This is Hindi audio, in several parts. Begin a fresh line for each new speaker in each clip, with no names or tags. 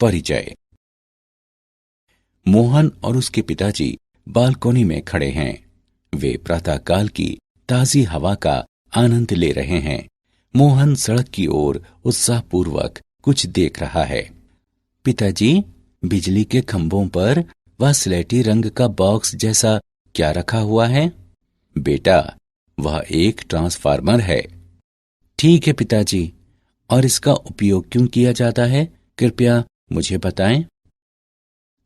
परिचय। मोहन और उसके पिताजी बालकोनी में खड़े हैं। वे प्रातःकाल की ताजी हवा का आनंद ले रहे हैं। मोहन सड़क की ओर उत्साहपूर्वक कुछ देख रहा है। पिताजी, बिजली के खंभों पर वह स्लेटी रंग का बॉक्स जैसा क्या रखा हुआ है? बेटा, वह एक ट्रांसफार्मर है। ठीक है पिताजी, और इसका उपयोग क्यों किया जाता है, कृपया मुझे बताएं।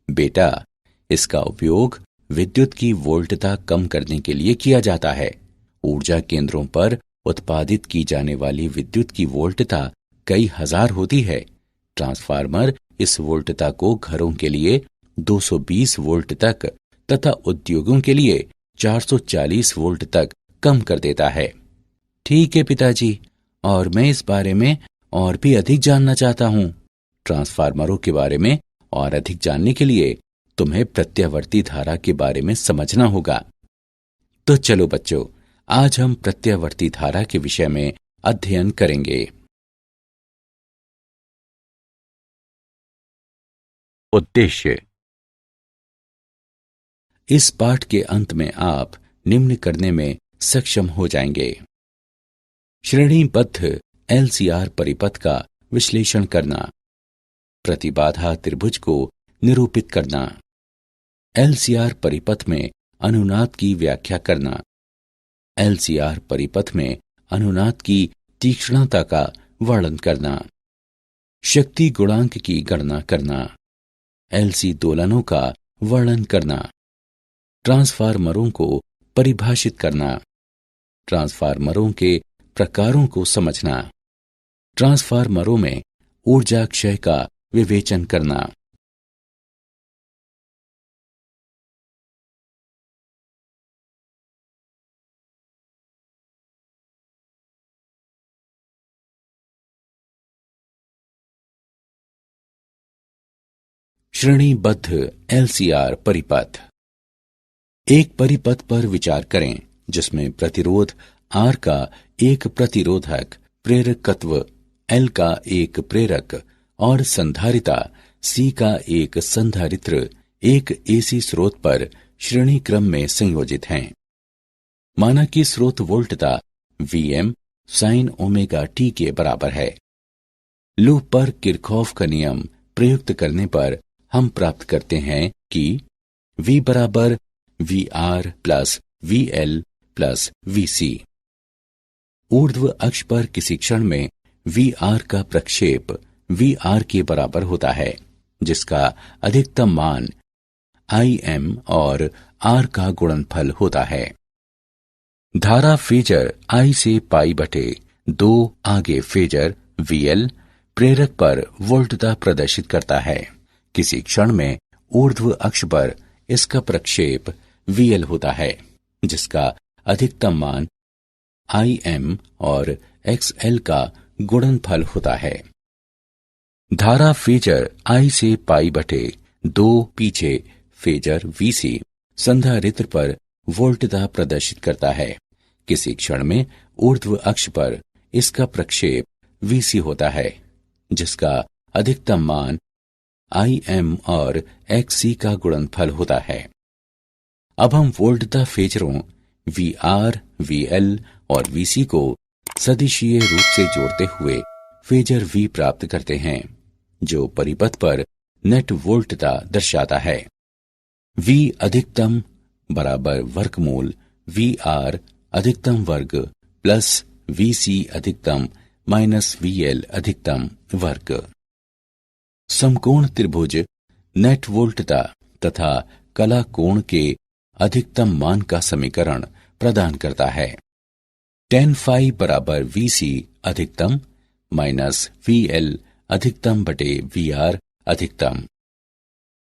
बेटा, इसका उपयोग विद्युत की वोल्टता कम करने के लिए किया जाता है। ऊर्जा केंद्रों पर उत्पादित की जाने वाली विद्युत की वोल्टता कई हजार होती है। ट्रांसफार्मर इस वोल्टता को घरों के लिए 220 वोल्ट तक तथा उद्योगों के लिए 440 वोल्ट तक कम कर देता है। ठीक है पिताजी, और मैं इस बारे में और भी अधिक जानना चाहता हूँ। ट्रांसफार्मरों के बारे में और अधिक जानने के लिए तुम्हें प्रत्यावर्ती धारा के बारे में समझना होगा। तो चलो बच्चों, आज हम प्रत्यावर्ती धारा के विषय में अध्ययन करेंगे। उद्देश्य। इस पाठ के अंत में आप निम्न करने में सक्षम हो जाएंगे। श्रेणीबद्ध एलसीआर परिपथ का विश्लेषण करना, प्रतिबाधा त्रिभुज को निरूपित करना, एलसीआर परिपथ में अनुनाद की व्याख्या करना, एलसीआर परिपथ में अनुनाद की तीक्ष्णता का वर्णन करना, शक्ति गुणांक की गणना करना, एलसी दोलनों का वर्णन करना, ट्रांसफार्मरों को परिभाषित करना, ट्रांसफार्मरों के प्रकारों को समझना, ट्रांसफार्मरों में ऊर्जा क्षय का विवेचन करना। श्रेणीबद्ध एलसीआर परिपथ। एक परिपथ पर विचार करें जिसमें प्रतिरोध R का एक प्रतिरोधक, प्रेरकत्व L का एक प्रेरक और संधारिता C का एक संधारित्र एक AC स्रोत पर श्रेणी क्रम में संयोजित हैं। माना कि स्रोत वोल्टता Vm sin ओमेगा t के बराबर है। लूप पर किरचॉफ का नियम प्रयुक्त करने पर हम प्राप्त करते हैं कि V बराबर VR plus VL plus VC। ऊर्ध्व अक्ष पर किसी क्षण में VR का प्रक्षेप VR के बराबर होता है, जिसका अधिकतम मान Im और R का गुणनफल होता है। धारा फेजर I से पाई बटे 2 आगे फेजर VL प्रेरक पर वोल्टता प्रदर्शित करता है। किसी क्षण में ऊर्ध्व अक्ष पर इसका प्रक्षेप VL होता है, जिसका अधिकतम मान Im और XL का गुणनफल होता है। धारा फेजर I से पाई बटे 2 पीछे फेजर VC संधारित्र पर वोल्टता प्रदर्शित करता है। किसी क्षण में ऊर्ध्व अक्ष पर इसका प्रक्षेप VC होता है, जिसका अधिकतम मान Im और XC का गुणनफल होता है। अब हम वोल्टता फेजरों VR, VL और VC को सदिशीय रूप से जोड़ते हुए फेजर V प्राप्त करते हैं, जो परिपथ पर नेट वोल्टता दर्शाता है। V अधिकतम बराबर वर्गमूल VR अधिकतम वर्ग प्लस VC अधिकतम माइनस VL अधिकतम वर्ग। समकोण त्रिभुज नेट वोल्टता तथा कला कोण के अधिकतम मान का समीकरण प्रदान करता है। tan phi बराबर VC अधिकतम माइनस VL अधिकतम बटे VR अधिकतम।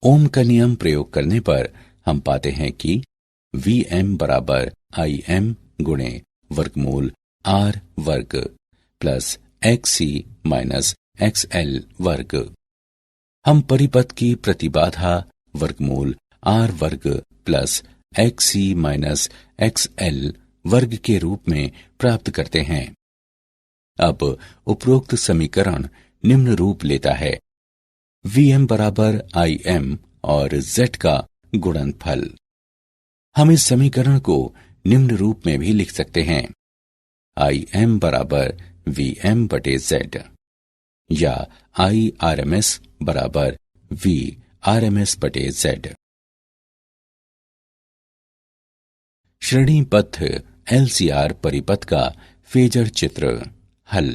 ओम का नियम प्रयोग करने पर हम पाते हैं कि Vm बराबर Im गुणे वर्गमूल R वर्ग प्लस XC माइनस XL वर्ग। हम परिपथ की प्रतिबाधा वर्गमूल R वर्ग प्लस XC माइनस XL वर्ग के रूप में प्राप्त करते हैं। अब उपरोक्त समीकरण निम्न रूप लेता है। Vm बराबर Im और Z का गुणनफल। हम इस समीकरण को निम्न रूप में भी लिख सकते हैं, Im बराबर Vm बटे Z, या I RMS बराबर V RMS बटे Z। श्रेणीबद्ध LCR परिपथ का फेजर चित्र। हल।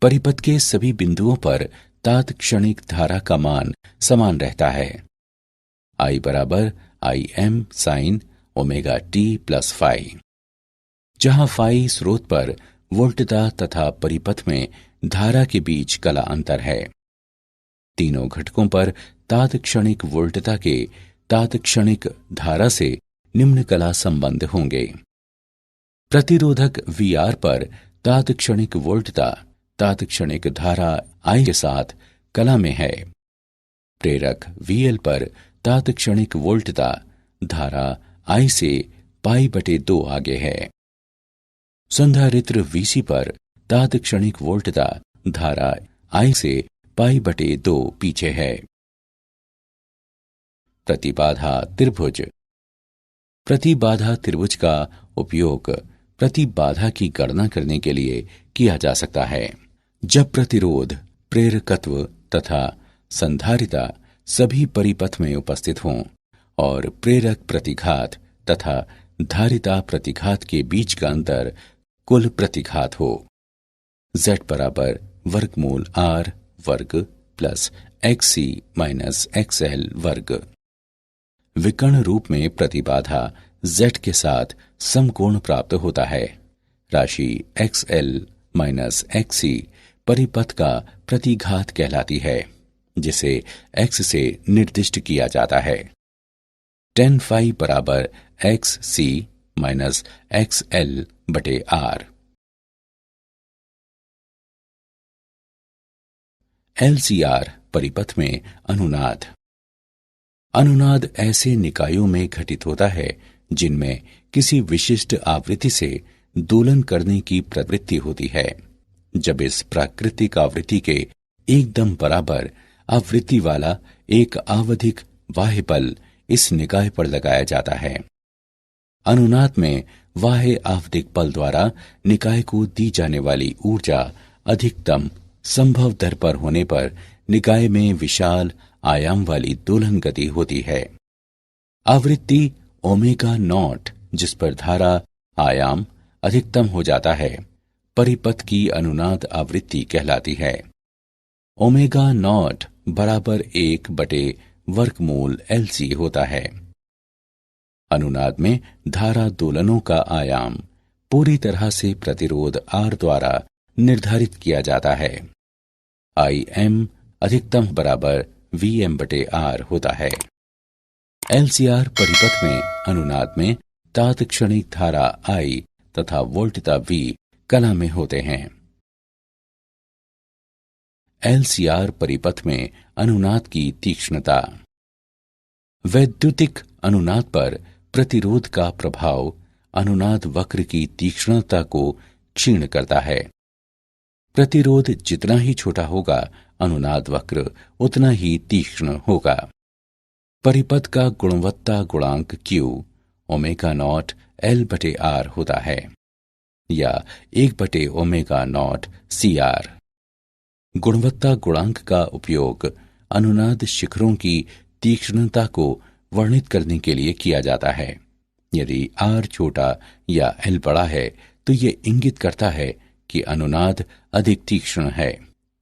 परिपथ के सभी बिंदुओं पर तात्क्षणिक धारा का मान समान रहता है। I बराबर Im sin omega t plus phi, जहां फाई स्रोत पर वोल्टता तथा परिपथ में धारा के बीच कला अंतर है। तीनों घटकों पर तात्क्षणिक वोल्टता के तात्क्षणिक धारा से निम्न कला संबंध होंगे। प्रतिरोधक VR पर तात्क्षणिक वोल्टता तात्क्षणिक धारा I के साथ कला में है। प्रेरक VL पर तात्क्षणिक वोल्टता धारा I से पाई बटे 2 आगे है। संधारित्र VC पर तात्क्षणिक वोल्टता धारा I से पाई बटे 2 पीछे है। प्रतिबाधा त्रिभुज। प्रतिबाधा त्रिभुज का उपयोग प्रतिबाधा की गणना करने के लिए किया जा सकता है। जब प्रतिरोध, प्रेरकत्व तथा संधारिता सभी परिपथ में उपस्थित हों और प्रेरक प्रतिघात तथा धारिता प्रतिघात के बीच का अंतर कुल प्रतिघात हो। Z बराबर वर्गमूल R वर्ग प्लस XC माइनस XL वर्ग। विकर्ण रूप में प्रतिबाधा Z के साथ समकोण प्राप्त होता है। राशि XL माइनस XC परिपथ का प्रतिघात कहलाती है, जिसे X से निर्दिष्ट किया जाता है। tan phi बराबर XC माइनस XL बटे R। LCR परिपथ में अनुनाद। अनुनाद ऐसे निकायों में घटित होता है जिनमें किसी विशिष्ट आवृत्ति से दोलन करने की प्रवृत्ति होती है। जब इस प्राकृतिक आवृत्ति के एकदम बराबर आवृत्ति वाला एक आवधिक बाह्य बल इस निकाय पर लगाया जाता है। अनुनाद में बाह्य आवधिक बल द्वारा निकाय को दी जाने वाली ऊर्जा अधिकतम संभव दर पर होने पर निकाय में विशाल आयाम वाली दोलन गति होती है। आवृत्ति ओमेगा नॉट जिस पर धारा आयाम अधिकतम हो जाता है, परिपथ की अनुनाद आवृत्ति कहलाती है। ओमेगा नॉट बराबर 1 बटे वर्गमूल LC होता है। अनुनाद में धारा दोलनों का आयाम पूरी तरह से प्रतिरोध R द्वारा निर्धारित किया जाता है। Im अधिकतम बराबर Vm बटे R होता है। LCR परिपथ में अनुनाद में तात्क्षणिक धारा I तथा वोल्टता V कला में होते हैं। LCR परिपथ में अनुनाद की तीक्ष्णता। वैद्युतिक अनुनाद पर प्रतिरोध का प्रभाव अनुनाद वक्र की तीक्ष्णता को क्षीण करता है। प्रतिरोध जितना ही छोटा होगा, अनुनाद वक्र उतना ही तीक्ष्ण होगा। परिपथ का गुणवत्ता गुणांक Q ओमेगा नॉट L बटे R होता है, या 1 बटे ओमेगा नॉट CR। गुणवत्ता गुणांक का उपयोग अनुनाद शिखरों की तीक्ष्णता को वर्णित करने के लिए किया जाता है। यदि R छोटा या L बड़ा है तो ये इंगित करता है कि अनुनाद अधिक तीक्ष्ण है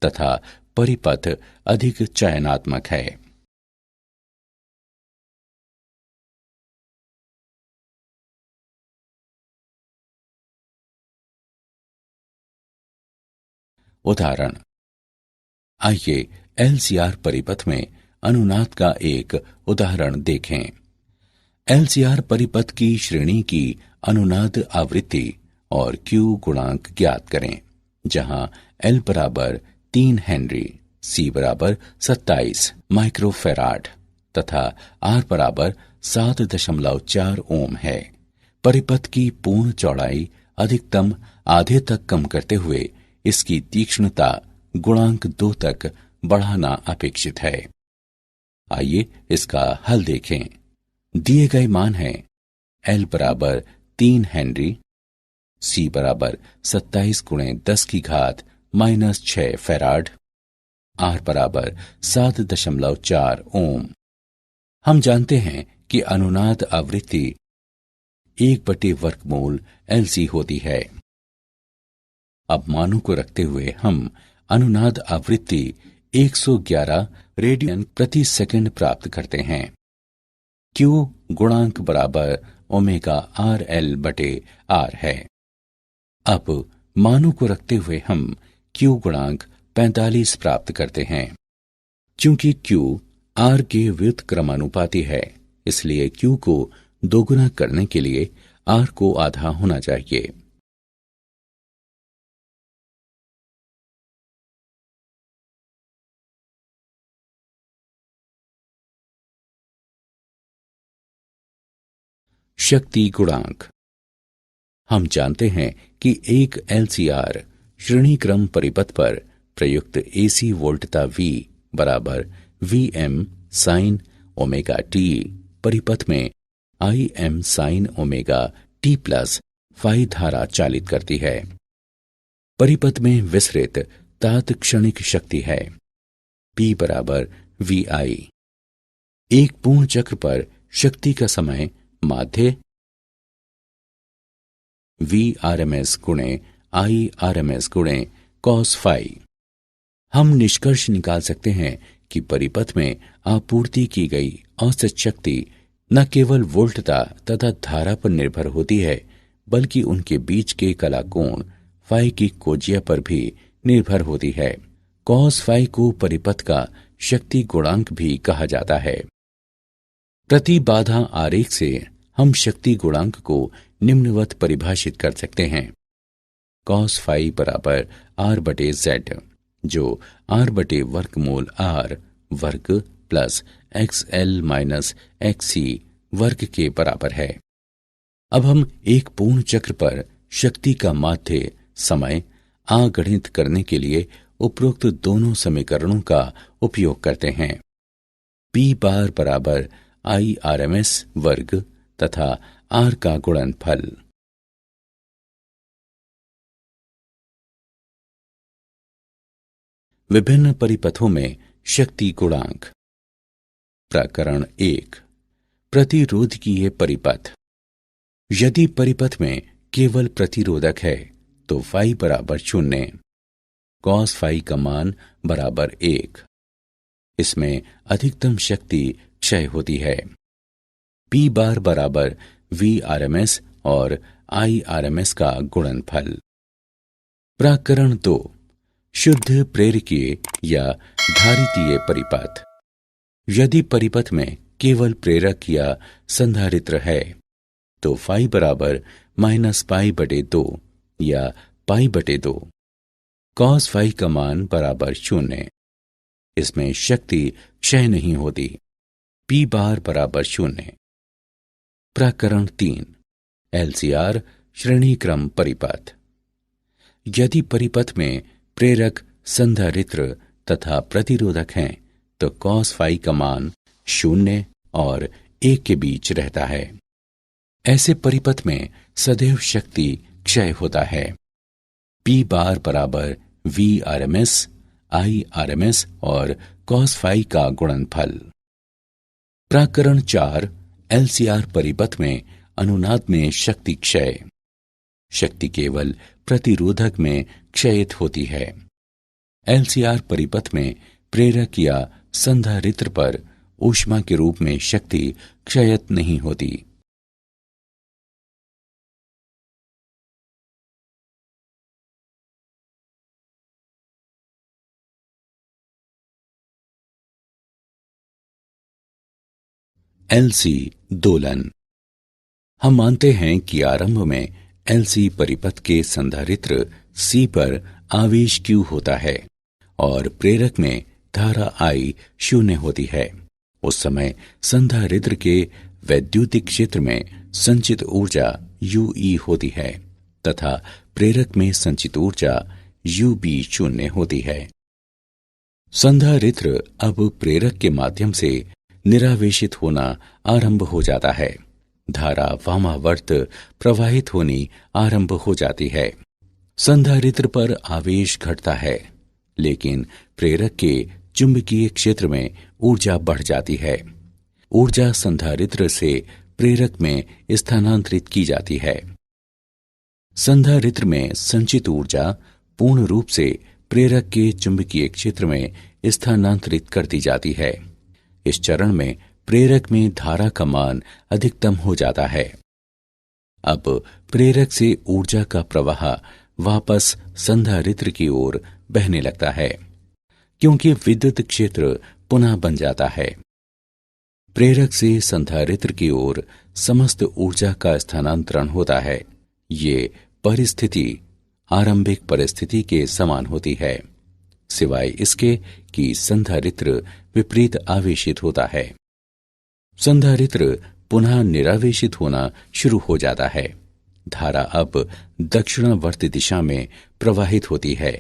तथा परिपथ अधिक चयनात्मक है। उदाहरण। आइए LCR परिपथ में अनुनाद का एक उदाहरण देखें। LCR परिपथ की श्रेणी की अनुनाद आवृत्ति और Q गुणांक ज्ञात करें, जहां L बराबर 3 हेनरी, C बराबर 27 माइक्रोफेराड तथा R बराबर 7.4 ओम है। परिपथ की पूर्ण चौड़ाई अधिकतम आधे तक कम करते हुए इसकी तीक्ष्णता गुणांक 2 तक बढ़ाना अपेक्षित है। आइए इसका हल देखें। दिए गए मान हैं L बराबर 3 हेनरी, C बराबर 27 गुणे 10 की घात -6 फैराड, R बराबर 7.4 ओम। हम जानते हैं कि अनुनाद आवृत्ति 1/वर्गमूल LC होती है। अब मानों को रखते हुए हम अनुनाद आवृत्ति 111 रेडियन प्रति सेकंड प्राप्त करते हैं। Q गुणांक बराबर ओमेगा RL बटे R है। अब मानों को रखते हुए हम Q गुणांक 45 प्राप्त करते हैं। चूंकि Q R के व्युत्क्रमानुपाती है, इसलिए Q को दोगुना करने के लिए R को आधा होना चाहिए। शक्ति गुणांक। हम जानते हैं कि एक LCR श्रेणी क्रम परिपथ पर प्रयुक्त AC वोल्टता V बराबर VM साइन ओमेगा t परिपथ में IM sine omega t plus phi धारा चालित करती है। परिपथ में विसरित तात्क्षणिक शक्ति है P बराबर VI। एक पूर्ण चक्र पर शक्ति का समय माध्य VRMS गुणे IRMS गुणे cos फाई। हम निष्कर्ष निकाल सकते हैं कि परिपथ में आपूर्ति की गई औसत शक्ति न केवल वोल्टता तथा धारा पर निर्भर होती है, बल्कि उनके बीच के कला कोण फाई की कोज्या पर भी निर्भर होती है। cos फाई को परिपथ का शक्ति गुणांक भी कहा जाता है। प्रतिबाधा आरेख से हम शक्ति गुणांक को निम्नवत परिभाषित कर सकते हैं। cos फाई बराबर R बटे Z, जो R बटे वर्गमूल R वर्ग प्लस XL माइनस XC वर्ग के बराबर है। अब हम एक पूर्ण चक्र पर शक्ति का माध्य समय आगणित करने के लिए उपरोक्त दोनों समीकरणों का उपयोग करते हैं। P बार बराबर IRMS वर्ग तथा R का गुणनफल। विभिन्न परिपथों में शक्ति गुणांक। प्रकरण 1, प्रतिरोधकीय परिपथ। यदि परिपथ में केवल प्रतिरोधक है तो फाई बराबर 0, cos फाई का मान बराबर 1। इसमें अधिकतम शक्ति क्षय होती है। P बार बराबर VRMS और IRMS का गुणनफल। प्रकरण 2, शुद्ध प्रेरकीय या धारितीय परिपथ। यदि परिपथ में केवल प्रेरक या संधारित्र है तो फाई बराबर -π/2 या π/2। cos फाई का मान बराबर 0। इसमें शक्ति क्षय नहीं होती। P बार बराबर 0। प्रकरण 3, LCR श्रेणी क्रम परिपथ। यदि परिपथ में प्रेरक संधारित्र तथा प्रतिरोधक हैं तो cos फाई का मान 0 और 1 के बीच रहता है। ऐसे परिपथ में सदैव शक्ति क्षय होता है। P बार बराबर VRMS IRMS और cos फाई का गुणनफल। प्रकरण 4, LCR परिपथ में अनुनाद में शक्ति क्षय। शक्ति केवल प्रतिरोधक में क्षयित होती है। LCR परिपथ में प्रेरक या संधारित्र पर ऊष्मा के रूप में शक्ति क्षयित नहीं होती। LC दोलन। हम मानते हैं कि आरंभ में LC परिपथ के संधारित्र C पर आवेश Q होता है और प्रेरक में धारा I 0 होती है। उस समय संधारित्र के वैद्युतिक क्षेत्र में संचित ऊर्जा UE होती है तथा प्रेरक में संचित ऊर्जा UB 0 होती है। संधारित्र अब प्रेरक के माध्यम से निरावेशित होना आरंभ हो जाता है। धारा वामावर्त प्रवाहित होनी आरंभ हो जाती है। संधारित्र पर आवेश घटता है, लेकिन प्रेरक के चुंबकीय क्षेत्र में ऊर्जा बढ़ जाती है। ऊर्जा संधारित्र से प्रेरक में स्थानांतरित की जाती है। संधारित्र में संचित ऊर्जा पूर्ण रूप से प्रेरक के चुंबकीय क्षेत्र में स्थानांतरित कर दी जाती है। इस चरण में प्रेरक में धारा का मान अधिकतम हो जाता है। अब प्रेरक से ऊर्जा का प्रवाह वापस संधारित्र की ओर बहने लगता है, क्योंकि विद्युत क्षेत्र पुनः बन जाता है। प्रेरक से संधारित्र की ओर समस्त ऊर्जा का स्थानांतरण होता है। ये परिस्थिति आरंभिक परिस्थिति के समान होती है, सिवाय इसके कि संधारित्र विपरीत आवेशित होता है। संधारित्र पुनः निरावेशित होना शुरू हो जाता है। धारा अब दक्षिणावर्ती दिशा में प्रवाहित होती है।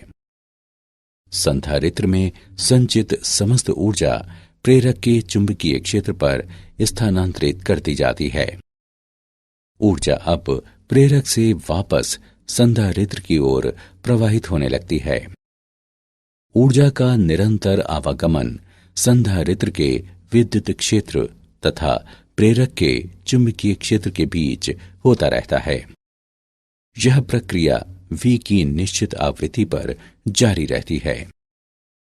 संधारित्र में संचित समस्त ऊर्जा प्रेरक के चुंबकीय क्षेत्र पर स्थानांतरित कर दी जाती है। ऊर्जा अब प्रेरक से वापस संधारित्र की ओर प्रवाहित होने लगती है। ऊर्जा का निरंतर आवागमन संधारित्र के विद्युत क्षेत्र तथा प्रेरक के चुंबकीय क्षेत्र के बीच होता रहता है। यह प्रक्रिया V की निश्चित आवृत्ति पर जारी रहती है।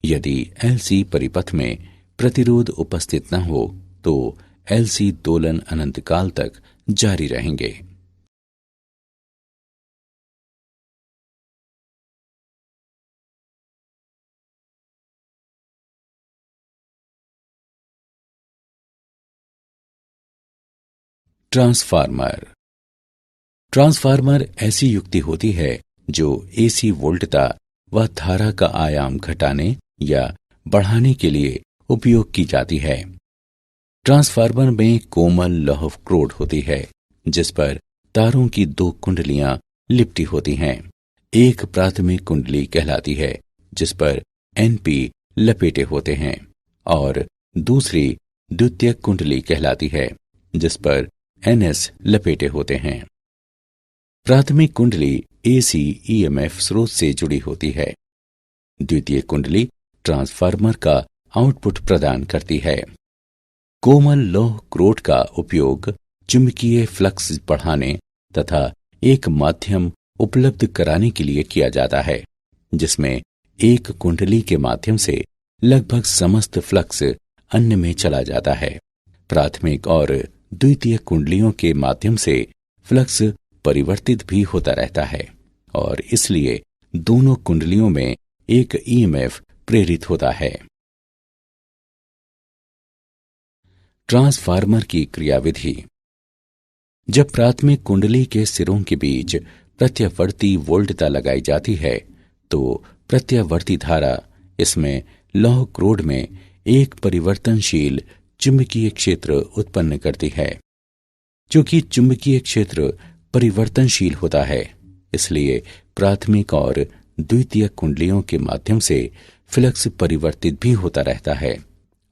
यदि LC परिपथ में प्रतिरोध उपस्थित न हो तो LC दोलन अनंत काल तक जारी रहेंगे। ट्रांसफार्मर। ट्रांसफार्मर ऐसी युक्ति होती है जो AC वोल्टता व धारा का आयाम घटाने या बढ़ाने के लिए उपयोग की जाती है। ट्रांसफार्मर में कोमल लौह क्रोड होती है, जिस पर तारों की दो कुंडलियां लिपटी होती हैं। एक प्राथमिक कुंडली कहलाती है, जिस पर NP लपेटे होते हैं, और दूसरी द्वितीयक कुंडली कहलाती है, जिस पर NS लपेटे होते हैं। प्राथमिक कुंडली AC EMF स्रोत से जुड़ी होती है। द्वितीय कुंडली ट्रांसफार्मर का आउटपुट प्रदान करती है। कोमल लौह क्रोड का उपयोग चुंबकीय फ्लक्स बढ़ाने तथा एक माध्यम उपलब्ध कराने के लिए किया जाता है, जिसमें एक कुंडली के माध्यम से लगभग समस्त फ्लक्स अन्य में चला जाता है। प्राथमिक और द्वितीय कुंडलियों के माध्यम से फ्लक्स परिवर्तित भी होता रहता है, और इसलिए दोनों कुंडलियों में एक EMF प्रेरित होता है। ट्रांसफार्मर की क्रियाविधि। जब प्राथमिक कुंडली के सिरों के बीच प्रत्यावर्ती वोल्टता लगाई जाती है, तो प्रत्यावर्ती धारा इसमें लौह क्रोड में एक परिवर्तनशील चुंबकीय क्षेत्र उत्पन्न करती है। चूंकि चुंबकीय क्षेत्र परिवर्तनशील होता है, इसलिए प्राथमिक और द्वितीय कुंडलियों के माध्यम से फ्लक्स परिवर्तित भी होता रहता है,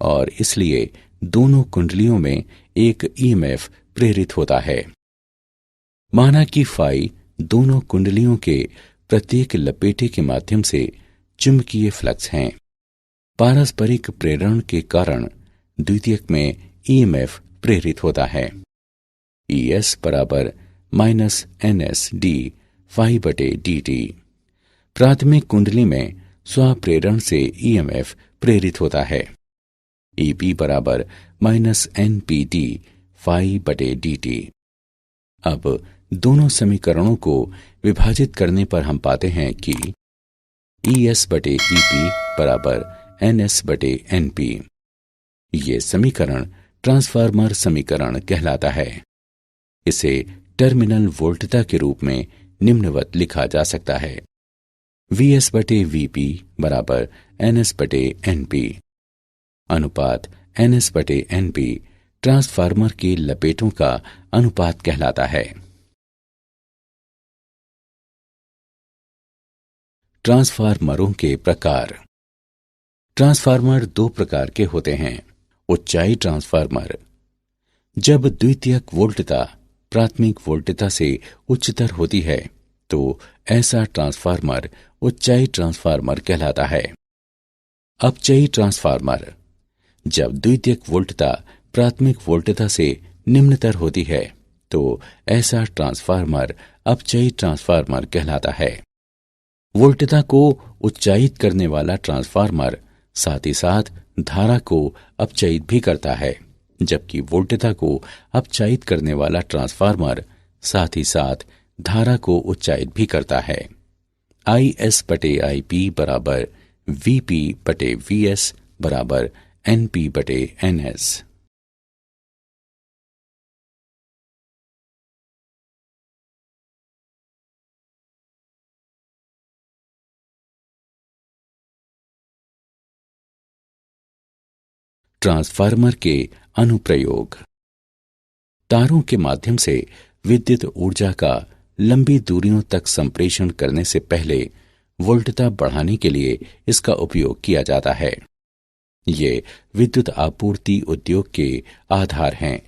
और इसलिए दोनों कुंडलियों में एक EMF प्रेरित होता है। माना कि फाई दोनों कुंडलियों के प्रत्येक लपेटे के माध्यम से चुंबकीय फ्लक्स हैं। पारस्परिक प्रेरण के कारण द्वितीयक में EMF प्रेरित होता है। ES बराबर -NS d फाई बटे dt। प्राथमिक कुंडली में स्वप्रेरण से EMF प्रेरित होता है। EP बराबर -NPd फाई बटे dt। अब दोनों समीकरणों को विभाजित करने पर हम पाते हैं कि ES बटे EP बराबर NS बटे NP। ये समीकरण ट्रांसफार्मर समीकरण कहलाता है। इसे टर्मिनल वोल्टता के रूप में निम्नवत लिखा जा सकता है। VS बटे VP बराबर NS बटे NP। अनुपात NS बटे NP ट्रांसफार्मर के लपेटों का अनुपात कहलाता है। ट्रांसफार्मरों के प्रकार। ट्रांसफार्मर दो प्रकार के होते हैं। उच्चाई ट्रांसफार्मर, जब द्वितीयक वोल्टता प्राथमिक वोल्टता से उच्चतर होती है तो ऐसा ट्रांसफार्मर उच्चाई ट्रांसफार्मर कहलाता है। अपचयी ट्रांसफार्मर, जब द्वितीयक वोल्टता प्राथमिक वोल्टता से निम्नतर होती है तो ऐसा ट्रांसफार्मर अपचयी ट्रांसफार्मर कहलाता है। वोल्टता को उच्चायित करने वाला ट्रांसफार्मर साथ ही साथ धारा को अपचयित भी करता है, जबकि वोल्टता को अपचयित करने वाला ट्रांसफार्मर साथ ही साथ धारा को उच्चायित भी करता है। IS/IP बराबर VP/VS बराबर NP/NS। ट्रांसफार्मर के अनुप्रयोग। तारों के माध्यम से विद्युत ऊर्जा का लंबी दूरियों तक संप्रेषण करने से पहले वोल्टता बढ़ाने के लिए इसका उपयोग किया जाता है। ये विद्युत आपूर्ति उद्योग के आधार हैं,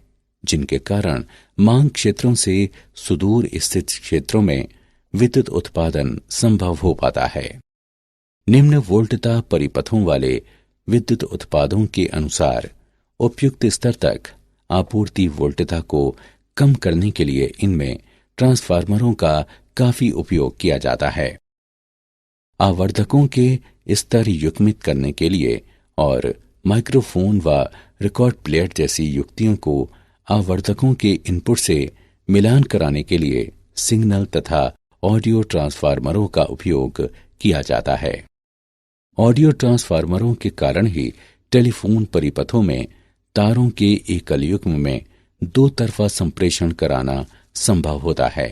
जिनके कारण मांग क्षेत्रों से सुदूर स्थित क्षेत्रों में विद्युत उत्पादन संभव हो पाता है। निम्न वोल्टता परिपथों वाले विद्युत उत्पादों के अनुसार उपयुक्त स्तर तक आपूर्ति वोल्टता को कम करने के लिए इनमें ट्रांसफार्मरों का काफी उपयोग किया जाता है। आवर्धकों के स्तर युग्मित करने के लिए और माइक्रोफोन व रिकॉर्ड प्लेयर जैसी युक्तियों को आवर्धकों के इनपुट से मिलान कराने के लिए सिग्नल तथा ऑडियो ट्रांसफार्मरों का उपयोग किया जाता है। ऑडियो ट्रांसफार्मरों के कारण ही टेलीफोन परिपथों में तारों के एकल युग्म में दो तरफा संप्रेषण कराना संभव होता है।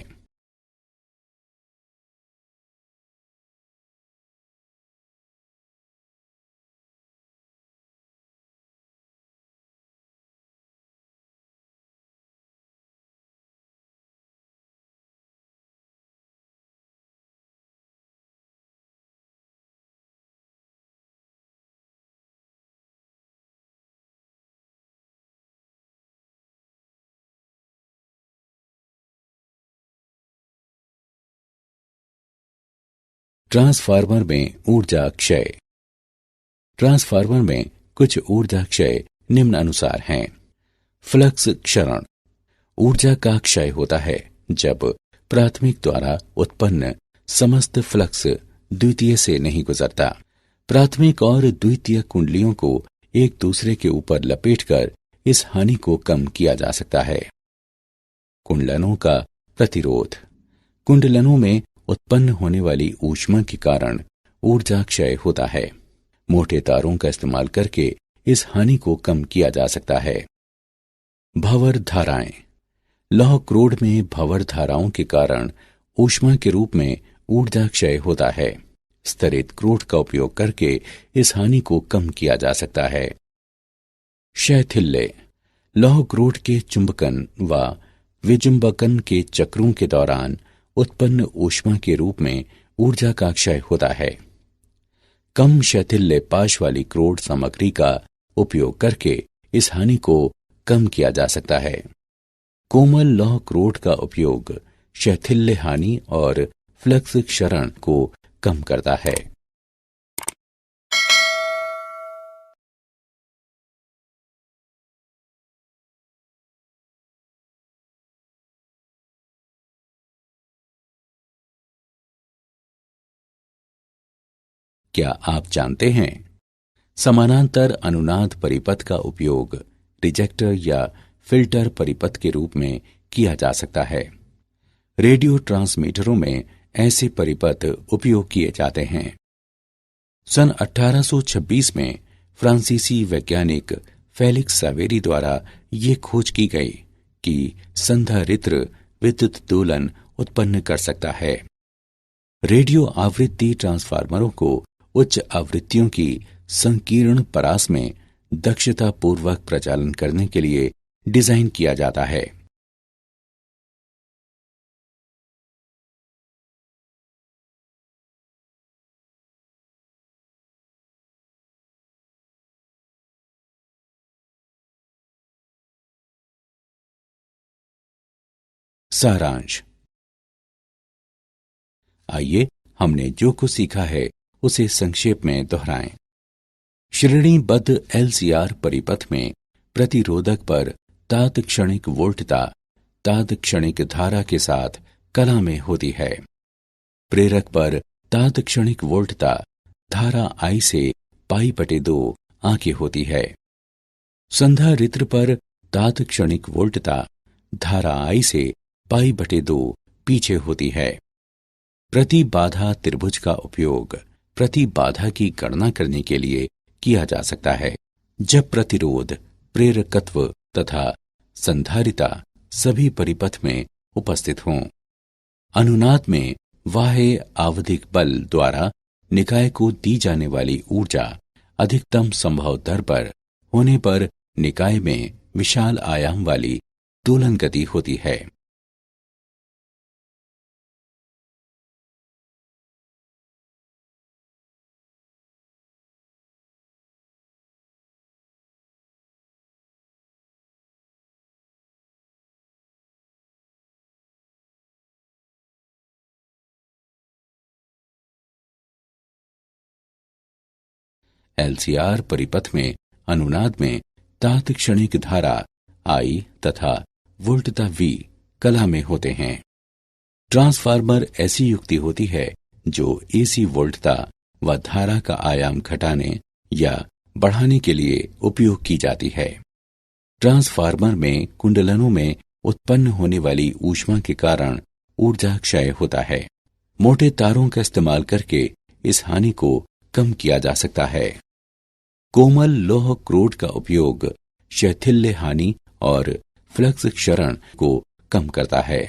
ट्रांसफार्मर में ऊर्जा क्षय। ट्रांसफार्मर में कुछ ऊर्जा क्षय निम्न अनुसार हैं। फ्लक्स क्षरण, ऊर्जा का क्षय होता है जब प्राथमिक द्वारा उत्पन्न समस्त फ्लक्स द्वितीय से नहीं गुजरता। प्राथमिक और द्वितीय कुंडलियों को एक दूसरे के ऊपर लपेटकर इस हानि को कम किया जा सकता है। कुंडलनों का प्रतिरोध, कुंडलनों में उत्पन्न होने वाली ऊष्मा के कारण ऊर्जा क्षय होता है। मोटे तारों का इस्तेमाल करके इस हानि को कम किया जा सकता है। भंवर धाराएं, लौह क्रोड में भंवर धाराओं के कारण ऊष्मा के रूप में ऊर्जा क्षय होता है। स्तरित क्रोड का उपयोग करके इस हानि को कम किया जा सकता है। शैथिल्य, लौह क्रोड के चुंबकन व विचुंबकन के चक्रों के दौरान उत्पन्न ऊष्मा के रूप में ऊर्जा का क्षय होता है। कम शैथिल्य पाश वाली क्रोड सामग्री का उपयोग करके इस हानि को कम किया जा सकता है। कोमल लौह क्रोड का उपयोग शैथिल्य हानि और फ्लक्स क्षरण को कम करता है। क्या आप जानते हैं समानांतर अनुनाद परिपथ का उपयोग रिजेक्टर या फिल्टर परिपथ के रूप में किया जा सकता है। रेडियो ट्रांसमीटरों में ऐसे परिपथ उपयोग किए जाते हैं। सन 1826 में फ्रांसीसी वैज्ञानिक फेलिक्स सावेरी द्वारा ये खोज की गई कि संधारित्र विद्युत दोलन उत्पन्न कर सकता है। रेडियो आवृत्ति ट्रांसफार्मरों को उच्च आवृत्तियों की संकीर्ण परास में दक्षतापूर्वक प्रचालन करने के लिए डिजाइन किया जाता है। सारांश। आइए हमने जो कुछ सीखा है उसे संक्षेप में दोहराएं। श्रेणीबद्ध एलसीआर परिपथ में प्रतिरोधक पर तात्क्षणिक वोल्टता तात्क्षणिक धारा के साथ कला में होती है। प्रेरक पर तात्क्षणिक वोल्टता धारा I से π/2 आगे होती है। संधारित्र पर तात्क्षणिक वोल्टता धारा I से π/2 पीछे होती है। प्रतिबाधा त्रिभुज का उपयोग प्रतिबाधा की गणना करने के लिए किया जा सकता है जब प्रतिरोध, प्रेरकत्व तथा संधारिता सभी परिपथ में उपस्थित हों। अनुनाद में बाह्य आवधिक बल द्वारा निकाय को दी जाने वाली ऊर्जा अधिकतम संभव दर पर होने पर निकाय में विशाल आयाम वाली दोलन गति होती है। एलसीआर परिपथ में अनुनाद में तात्क्षणिक धारा I तथा वोल्टता V कला में होते हैं। ट्रांसफार्मर ऐसी युक्ति होती है जो एसी वोल्टता व धारा का आयाम घटाने या बढ़ाने के लिए उपयोग की जाती है। ट्रांसफार्मर में कुंडलनों में उत्पन्न होने वाली ऊष्मा के कारण ऊर्जा क्षय होता है। मोटे तारों का इस्तेमाल करके इस हानि को कम किया जा सकता है। कोमल लौह क्रोड का उपयोग शैथिल्य हानि और फ्लक्स क्षरण को कम करता है।